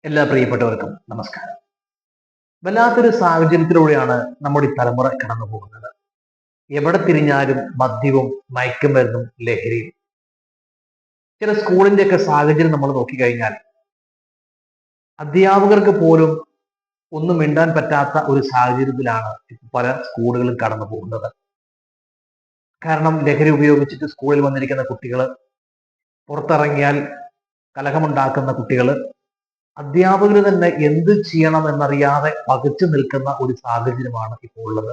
എല്ലാ പ്രിയപ്പെട്ടവർക്കും നമസ്കാരം. വല്ലാത്തൊരു സാഹചര്യത്തിലൂടെയാണ് നമ്മുടെ ഈ തലമുറ കടന്നു പോകുന്നത്. എവിടെ തിരിഞ്ഞാലും മദ്യവും മയക്കുമരുന്നും ലഹരിയും. ചില സ്കൂളിന്റെ ഒക്കെ സാഹചര്യം നമ്മൾ നോക്കിക്കഴിഞ്ഞാൽ അധ്യാപകർക്ക് പോലും ഒന്നും മിണ്ടാൻ പറ്റാത്ത ഒരു സാഹചര്യത്തിലാണ് പല സ്കൂളുകളും കടന്നു പോകുന്നത്. കാരണം ലഹരി ഉപയോഗിച്ചിട്ട് സ്കൂളിൽ വന്നിരിക്കുന്ന കുട്ടികൾ, പുറത്തിറങ്ങിയാൽ കലഹമുണ്ടാക്കുന്ന കുട്ടികൾ, അധ്യാപകർ തന്നെ എന്ത് ചെയ്യണം എന്നറിയാതെ പകച്ചു നിൽക്കുന്ന ഒരു സാഹചര്യമാണ് ഇപ്പോൾ ഉള്ളത്.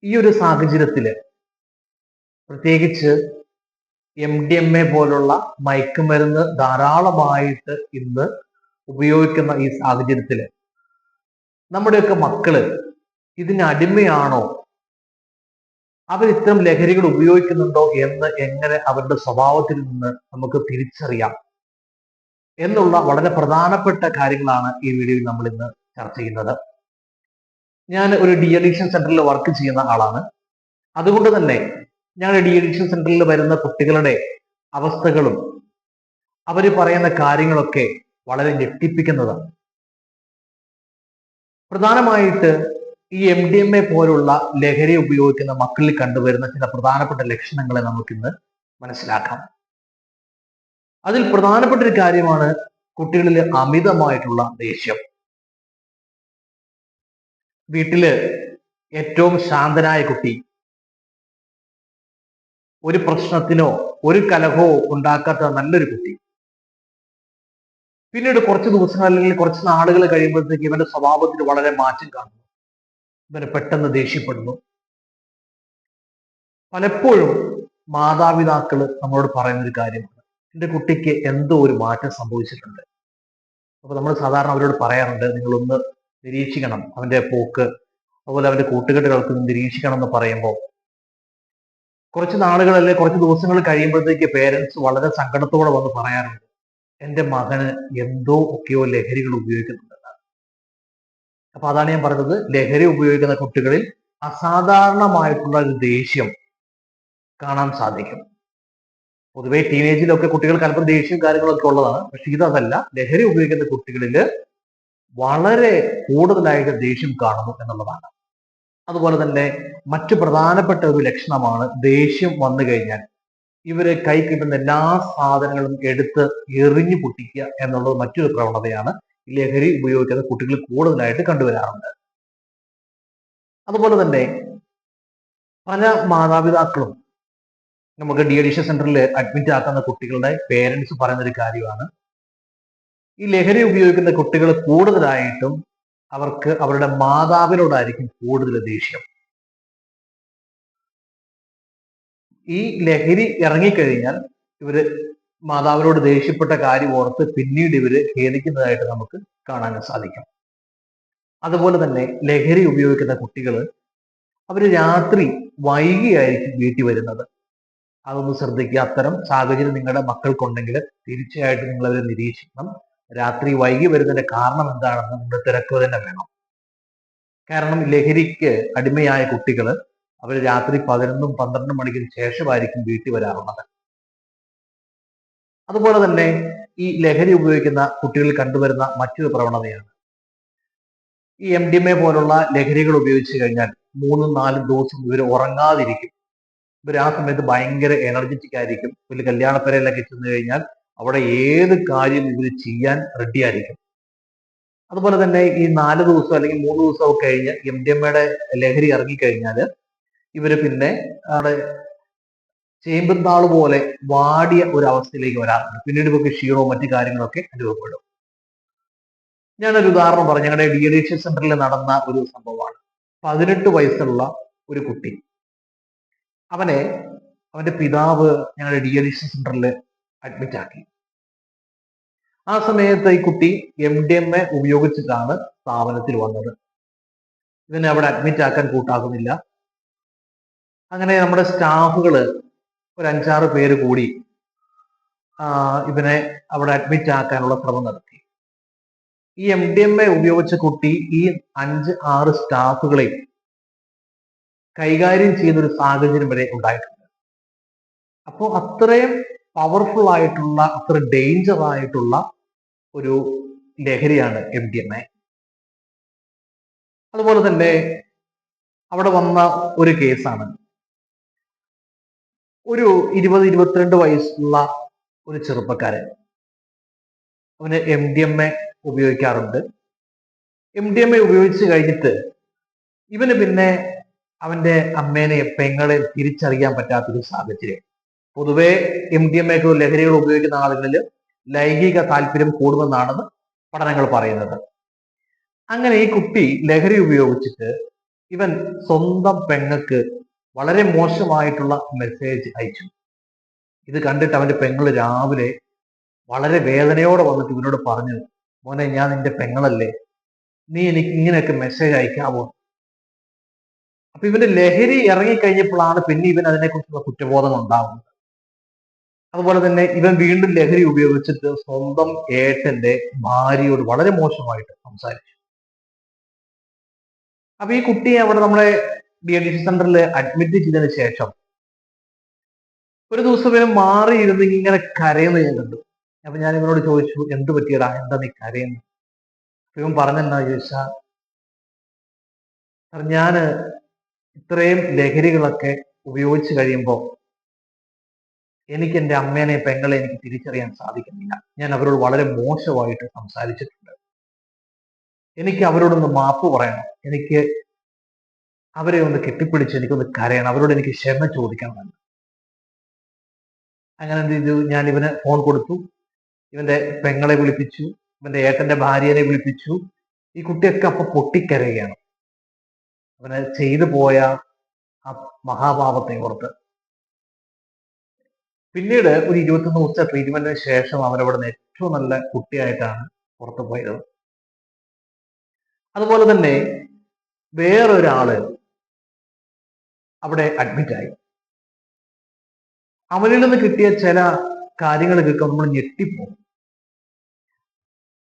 ഈ ഒരു സാഹചര്യത്തില് പ്രത്യേകിച്ച് MDMA പോലുള്ള മയക്കുമരുന്ന് ധാരാളമായിട്ട് ഇന്ന് ഉപയോഗിക്കുന്ന ഈ സാഹചര്യത്തില് നമ്മുടെയൊക്കെ മക്കള് ഇതിന് അടിമയാണോ, അവർ ഇത്തരം ലഹരികൾ ഉപയോഗിക്കുന്നുണ്ടോ എന്ന് എങ്ങനെ അവരുടെ സ്വഭാവത്തിൽ നിന്ന് നമുക്ക് തിരിച്ചറിയാം എന്നുള്ള വളരെ പ്രധാനപ്പെട്ട കാര്യങ്ങളാണ് ഈ വീഡിയോയിൽ നമ്മൾ ഇന്ന് ചർച്ച ചെയ്യുന്നത്. ഞാൻ ഒരു ഡി അഡിക്ഷൻ സെന്ററിൽ വർക്ക് ചെയ്യുന്ന ആളാണ്. അതുകൊണ്ട് തന്നെ ഞങ്ങളുടെ ഡി അഡിക്ഷൻ സെന്ററിൽ വരുന്ന കുട്ടികളുടെ അവസ്ഥകളും അവർ പറയുന്ന കാര്യങ്ങളൊക്കെ വളരെ ഞെട്ടിപ്പിക്കുന്നതാണ്. പ്രധാനമായിട്ട് ഈ MDMA പോലുള്ള ലഹരി ഉപയോഗിക്കുന്ന മക്കളിൽ കണ്ടുവരുന്ന ചില പ്രധാനപ്പെട്ട ലക്ഷണങ്ങളെ നമുക്കിന്ന് മനസ്സിലാക്കാം. അതിൽ പ്രധാനപ്പെട്ട ഒരു കാര്യമാണ് കുട്ടികളിൽ അമിതമായിട്ടുള്ള ദേഷ്യം. വീട്ടില് ഏറ്റവും ശാന്തനായ കുട്ടി ഒരു പ്രശ്നത്തിനോ ഒരു കലഹമോ ഉണ്ടാക്കാത്ത നല്ലൊരു കുട്ടി, പിന്നീട് കുറച്ച് ദിവസങ്ങൾ അല്ലെങ്കിൽ കുറച്ച് നാളുകൾ കഴിയുമ്പോഴത്തേക്ക് ഇവന്റെ സ്വഭാവത്തിൽ വളരെ മാറ്റം കാണുന്നു. ഇവന് പെട്ടെന്ന് ദേഷ്യപ്പെടുന്നു. പലപ്പോഴും മാതാപിതാക്കൾ നമ്മളോട് പറയുന്ന ഒരു കാര്യമാണ്, എൻ്റെ കുട്ടിക്ക് എന്തോ ഒരു മാറ്റം സംഭവിച്ചിട്ടുണ്ട്. അപ്പൊ നമ്മൾ സാധാരണ അവരോട് പറയാറുണ്ട്, നിങ്ങളൊന്ന് നിരീക്ഷിക്കണം അവന്റെ പോക്ക്, അതുപോലെ അവന്റെ കൂട്ടുകെട്ടുകൾക്ക് നിരീക്ഷിക്കണം എന്ന് പറയുമ്പോൾ കുറച്ച് നാളുകൾ അല്ലെ കുറച്ച് ദിവസങ്ങൾ കഴിയുമ്പോഴത്തേക്ക് പേരൻസ് വളരെ സങ്കടത്തോടെ വന്ന് പറയാറുണ്ട്, എൻ്റെ മകന് എന്തോ ഒക്കെയോ ലഹരികൾ ഉപയോഗിക്കുന്നുണ്ട്. അപ്പൊ അതാണ് ഞാൻ പറഞ്ഞത്, ലഹരി ഉപയോഗിക്കുന്ന കുട്ടികളിൽ അസാധാരണമായിട്ടുള്ള ഒരു ദേഷ്യം കാണാൻ സാധിക്കും. പൊതുവെ ടീനേജിലൊക്കെ കുട്ടികൾക്ക് അല്പം ദേഷ്യവും കാര്യങ്ങളൊക്കെ ഉള്ളതാണ്. പക്ഷെ ഇതല്ല, ലഹരി ഉപയോഗിക്കുന്ന കുട്ടികളിൽ വളരെ കൂടുതലായിട്ട് ദേഷ്യം കാണുന്നു എന്നുള്ളതാണ്. അതുപോലെ തന്നെ മറ്റു പ്രധാനപ്പെട്ട ഒരു ലക്ഷണമാണ് ദേഷ്യം വന്നു കഴിഞ്ഞാൽ ഇവര് കൈ കിട്ടുന്ന എല്ലാ സാധനങ്ങളും എടുത്ത് എറിഞ്ഞു പൊട്ടിക്കുക എന്നുള്ളത് മറ്റൊരു പ്രവണതയാണ് ലഹരി ഉപയോഗിക്കുന്ന കുട്ടികൾ കൂടുതലായിട്ട് കണ്ടുവരാറുണ്ട്. അതുപോലെ തന്നെ പല മാതാപിതാക്കളും നമുക്ക് ഡി അഡിക്ഷൻ സെന്ററിൽ അഡ്മിറ്റ് ആക്കുന്ന കുട്ടികളുടെ പേരൻസ് പറയുന്ന ഒരു കാര്യമാണ്, ഈ ലഹരി ഉപയോഗിക്കുന്ന കുട്ടികൾ കൂടുതലായിട്ടും അവർക്ക് അവരുടെ മാതാവിനോടായിരിക്കും കൂടുതൽ ദേഷ്യം. ഈ ലഹരി ഇറങ്ങിക്കഴിഞ്ഞാൽ ഇവര് മാതാവിനോട് ദേഷ്യപ്പെട്ട കാര്യം ഓർത്ത് പിന്നീട് ഇവര് ഖേദിക്കുന്നതായിട്ട് നമുക്ക് കാണാൻ സാധിക്കും. അതുപോലെ തന്നെ ലഹരി ഉപയോഗിക്കുന്ന കുട്ടികൾ അവര് രാത്രി വൈകിയായിരിക്കും വീട്ടിൽ വരുന്നത്. അതൊന്ന് ശ്രദ്ധിക്കുക. അത്തരം സാഹചര്യം നിങ്ങളുടെ മക്കൾക്കുണ്ടെങ്കിൽ തീർച്ചയായിട്ടും നിങ്ങൾ അവരെ നിരീക്ഷിക്കണം. രാത്രി വൈകി വരുന്നതിന്റെ കാരണം എന്താണെന്ന് നിങ്ങൾ തിരക്കുക തന്നെ വേണം. കാരണം ലഹരിക്ക് അടിമയായ കുട്ടികൾ അവർ രാത്രി 11 12 മണിക്ക് ശേഷമായിരിക്കും വീട്ടിൽ വരാറുള്ളത്. അതുപോലെ തന്നെ ഈ ലഹരി ഉപയോഗിക്കുന്ന കുട്ടികളിൽ കണ്ടുവരുന്ന മറ്റൊരു പ്രവണതയാണ്, ഈ MDMA പോലുള്ള ലഹരികൾ ഉപയോഗിച്ച് കഴിഞ്ഞാൽ 3-4 ദിവസം ഇവർ ഉറങ്ങാതിരിക്കും. ഇവർ ആ സമയത്ത് ഭയങ്കര എനർജറ്റിക് ആയിരിക്കും. വലിയ കല്യാണപ്പരയിലൊക്കെ ചെന്ന് കഴിഞ്ഞാൽ അവിടെ ഏത് കാര്യം ഇവർ ചെയ്യാൻ റെഡി ആയിരിക്കും. അതുപോലെ തന്നെ ഈ 4 ദിവസം അല്ലെങ്കിൽ 3 ദിവസം ഒക്കെ കഴിഞ്ഞ് MDMA ലഹരി ഇറങ്ങിക്കഴിഞ്ഞാൽ ഇവര് പിന്നെ അവിടെ ചേമ്പുംതാള് പോലെ വാടിയ ഒരു അവസ്ഥയിലേക്ക് വരാറുണ്ട്. പിന്നീട് ഇവർക്ക് ക്ഷീണവും മറ്റു കാര്യങ്ങളൊക്കെ അനുഭവപ്പെടും. ഞാനൊരു ഉദാഹരണം പറഞ്ഞു, ഞങ്ങളുടെ ഡി അഡിക്ഷൻ സെന്ററിൽ നടന്ന ഒരു സംഭവമാണ്. 18 വയസ്സുള്ള ഒരു കുട്ടി, അവന്റെ പിതാവ് ഞങ്ങളുടെ ഡി അഡിക്ഷൻ സെന്ററിൽ അഡ്മിറ്റ് ആക്കി. ആ സമയത്ത് ഈ കുട്ടി MDMA ഉപയോഗിച്ചിട്ടാണ് സ്ഥാപനത്തിൽ വന്നത്. ഇതിനെ അവിടെ അഡ്മിറ്റ് ആക്കാൻ കൂട്ടാക്കുന്നില്ല. അങ്ങനെ നമ്മുടെ സ്റ്റാഫുകള് ഒരു 5-6 പേര് കൂടി ഇവനെ അവിടെ അഡ്മിറ്റ് ആക്കാനുള്ള ശ്രമം നടത്തി. ഈ MDMA ഉപയോഗിച്ച കുട്ടി ഈ 5-6 സ്റ്റാഫുകളെയും കൈകാര്യം ചെയ്യുന്ന ഒരു സാഹചര്യം വരെ ഉണ്ടായിട്ടുണ്ട്. അപ്പോൾ അത്രയും പവർഫുൾ ആയിട്ടുള്ള, അത്ര ഡേഞ്ചർ ആയിട്ടുള്ള ഒരു ലഹരിയാണ് MDMA. അതുപോലെ തന്നെ അവിടെ വന്ന ഒരു കേസാണ്, ഒരു 20-22 വയസ്സുള്ള ഒരു ചെറുപ്പക്കാരൻ. അവന് MDMA ഉപയോഗിക്കാറുണ്ട്. MDMA ഉപയോഗിച്ച് കഴിഞ്ഞിട്ട് ഇവന് പിന്നെ അവന്റെ അമ്മേനെ പെങ്ങളെ തിരിച്ചറിയാൻ പറ്റാത്തൊരു സാഹചര്യം. പൊതുവെ MDMA ലഹരികൾ ഉപയോഗിക്കുന്ന ആളുകളിൽ ലൈംഗിക താല്പര്യം കൂടുമെന്നാണ് പഠനങ്ങൾ പറയുന്നത്. അങ്ങനെ ഈ കുട്ടി ലഹരി ഉപയോഗിച്ചിട്ട് ഇവൻ സ്വന്തം പെങ്ങൾക്ക് വളരെ മോശമായിട്ടുള്ള മെസ്സേജ് അയച്ചു. ഇത് കണ്ടിട്ട് അവന്റെ പെങ്ങള് രാവിലെ വളരെ വേദനയോടെ വന്നിട്ട് ഇവനോട് പറഞ്ഞു, മോനെ, ഞാൻ നിന്റെ പെങ്ങളല്ലേ, നീ എനിക്ക് ഇങ്ങനെയൊക്കെ മെസ്സേജ് അയക്കാമോ? അപ്പൊ ഇവന്റെ ലഹരി ഇറങ്ങിക്കഴിഞ്ഞപ്പോഴാണ് പിന്നെ ഇവൻ അതിനെക്കുറിച്ചുള്ള കുറ്റബോധം ഉണ്ടാകുന്നത്. അതുപോലെ തന്നെ ഇവൻ വീണ്ടും ലഹരി ഉപയോഗിച്ചിട്ട് സ്വന്തം ഏട്ടന്റെ ഭാര്യയോട് വളരെ മോശമായിട്ട് സംസാരിച്ചു. അപ്പൊ ഈ കുട്ടിയെ അവിടെ നമ്മുടെ DADC സെന്ററിൽ അഡ്മിറ്റ് ചെയ്തതിന് ശേഷം ഒരു ദിവസം ഇവൻ മാറിയിരുന്ന് ഇങ്ങനെ കരയുന്നത് ഞാൻ കണ്ടു. അപ്പൊ ഞാൻ ഇവനോട് ചോദിച്ചു, എന്ത് പറ്റിയടാ, എന്താ നീ കരയുന്നത്? ഇവൻ പറഞ്ഞെന്നാ ചോദിച്ചാ, ഞാന് ഇത്രയും ലഹരികളൊക്കെ ഉപയോഗിച്ച് കഴിയുമ്പോൾ എനിക്ക് എൻ്റെ അമ്മേനെ പെങ്ങളെ എനിക്ക് തിരിച്ചറിയാൻ സാധിക്കുന്നില്ല. ഞാൻ അവരോട് വളരെ മോശമായിട്ട് സംസാരിച്ചിട്ടുണ്ട്. എനിക്ക് അവരോടൊന്ന് മാപ്പ് പറയണം, എനിക്ക് അവരെ ഒന്ന് കെട്ടിപ്പിടിച്ച് എനിക്കൊന്ന് കരയണം, അവരോട് എനിക്ക് ക്ഷമ ചോദിക്കണം. അങ്ങനെ എന്ത് ചെയ്തു, ഞാൻ ഇവന് ഫോൺ കൊടുത്തു, ഇവന്റെ പെങ്ങളെ വിളിപ്പിച്ചു, ഇവന്റെ ഏട്ടന്റെ ഭാര്യനെ വിളിപ്പിച്ചു. ഈ കുട്ടിയൊക്കെ അപ്പൊ പൊട്ടിക്കരയുകയാണ്, അവന് ചെയ്തു പോയ ആ മഹാപാപത്തെ ഓർത്ത്. പിന്നീട് ഒരു 21 ദിവസത്തെ ട്രീറ്റ്മെന്റിന് ശേഷം അവരവിടെ നിന്ന് ഏറ്റവും നല്ല കുട്ടിയായിട്ടാണ് പുറത്തു പോയത്. അതുപോലെ തന്നെ വേറൊരാള് അവിടെ അഡ്മിറ്റായി. അവനിൽ നിന്ന് കിട്ടിയ ചില കാര്യങ്ങൾ കേൾക്കാൻ നമ്മൾ ഞെട്ടിപ്പോകും.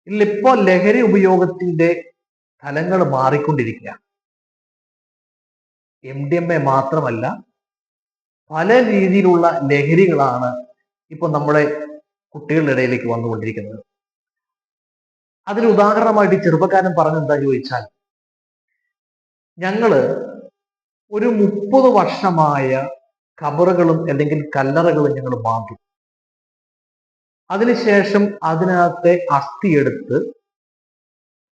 ഇപ്പൊ ലഹരി ഉപയോഗത്തിന്റെ ഫലങ്ങൾ മാറിക്കൊണ്ടിരിക്കുക. MDMA മാത്രമല്ല, പല രീതിയിലുള്ള ലഹരികളാണ് ഇപ്പൊ നമ്മുടെ കുട്ടികളുടെ ഇടയിലേക്ക് വന്നുകൊണ്ടിരിക്കുന്നത്. അതിന് ഉദാഹരണമായിട്ട് ഈ ചെറുപ്പക്കാരൻ പറഞ്ഞെന്താ ചോദിച്ചാൽ, ഞങ്ങള് ഒരു 30 വർഷമായ ഖബറുകളും അല്ലെങ്കിൽ കല്ലറകളും ഞങ്ങൾ മാന്തും. അതിനുശേഷം അതിനകത്തെ അസ്ഥി എടുത്ത്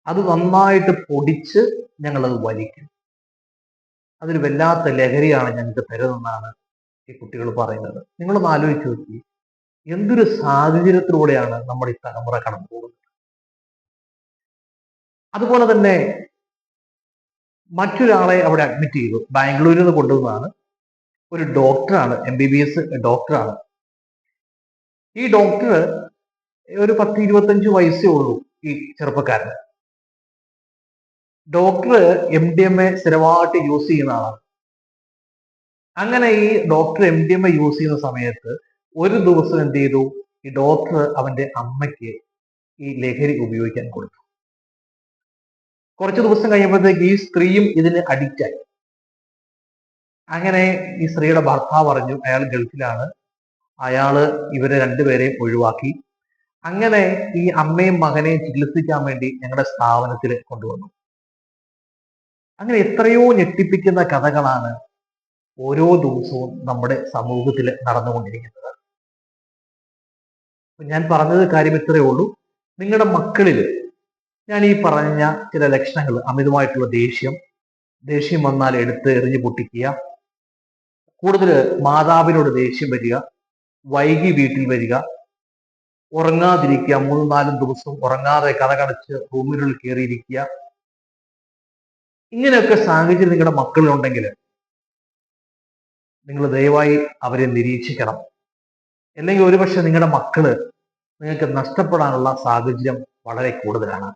അത് നന്നായിട്ട് പൊടിച്ച് ഞങ്ങളത് വലിക്കും. അതൊരു വല്ലാത്ത ലഹരിയാണ് ഞങ്ങൾക്ക് തരുന്നതെന്നാണ് ഈ കുട്ടികൾ പറയുന്നത്. നിങ്ങളൊന്ന് ആലോചിച്ച് നോക്കി, എന്തൊരു സാഹചര്യത്തിലൂടെയാണ് നമ്മുടെ ഈ തലമുറ കടന്നു പോകുന്നത്. അതുപോലെ തന്നെ മറ്റൊരാളെ അവിടെ അഡ്മിറ്റ് ചെയ്തു, ബാംഗ്ലൂരിൽ നിന്ന് കൊണ്ടുവന്നതാണ്. ഒരു ഡോക്ടറാണ്, MBBS ഡോക്ടറാണ്. ഈ ഡോക്ടർ ഒരു 10-25 വയസ്സേ ഉള്ളൂ ഈ ചെറുപ്പക്കാരന്. ഡോക്ടർ MDMA സ്ഥിരമായിട്ട് യൂസ് ചെയ്യുന്ന ആളാണ്. അങ്ങനെ ഈ ഡോക്ടർ MDMA യൂസ് ചെയ്യുന്ന സമയത്ത് ഒരു ദിവസം എന്ത് ചെയ്തു, ഈ ഡോക്ടർ അവന്റെ അമ്മയ്ക്ക് ഈ ലഹരി ഉപയോഗിക്കാൻ കൊടുത്തു. കുറച്ച് ദിവസം കഴിയുമ്പോഴത്തേക്ക് ഈ സ്ത്രീയും ഇതിന് അഡിക്റ്റ് ആയി. അങ്ങനെ ഈ സ്ത്രീയുടെ ഭർത്താവ് പറഞ്ഞു, അയാൾ ഗൾഫിലാണ്, അയാള് ഇവരെ രണ്ടുപേരെയും ഒഴിവാക്കി. അങ്ങനെ ഈ അമ്മയും മകനെയും ചികിത്സിക്കാൻ വേണ്ടി ഞങ്ങളുടെ സ്ഥാപനത്തിൽ കൊണ്ടുവന്നു. അങ്ങനെ എത്രയോ ഞെട്ടിപ്പിക്കുന്ന കഥകളാണ് ഓരോ ദിവസവും നമ്മുടെ സമൂഹത്തിൽ നടന്നുകൊണ്ടിരിക്കുന്നത്. ഞാൻ പറഞ്ഞത് കാര്യം ഇത്രയേ ഉള്ളൂ. നിങ്ങളുടെ മക്കളിൽ ഞാൻ ഈ പറഞ്ഞ ചില ലക്ഷണങ്ങൾ, അമിതമായിട്ടുള്ള ദേഷ്യം വന്നാൽ എടുത്ത് എറിഞ്ഞു പൊട്ടിക്കുക, കൂടുതൽ മാതാവിനോട് ദേഷ്യം വരിക, വൈകി വീട്ടിൽ വരിക, ഉറങ്ങാതിരിക്കുക, 3-4 ദിവസം ഉറങ്ങാതെ കടച്ച് റൂമിനുള്ളിൽ കയറിയിരിക്കുക, ഇങ്ങനെയൊക്കെ സാഹചര്യം നിങ്ങളുടെ മക്കളിലുണ്ടെങ്കിൽ നിങ്ങൾ ദയവായി അവരെ നിരീക്ഷിക്കണം. അല്ലെങ്കിൽ ഒരുപക്ഷെ നിങ്ങളുടെ മക്കള് നിങ്ങൾക്ക് നഷ്ടപ്പെടാനുള്ള സാഹചര്യം വളരെ കൂടുതലാണ്.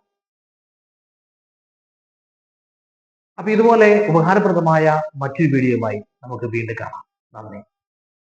അപ്പൊ ഇതുപോലെ ഉപകാരപ്രദമായ മറ്റൊരു വീഡിയോയുമായി നമുക്ക് വീണ്ടും കാണാം. നന്ദി.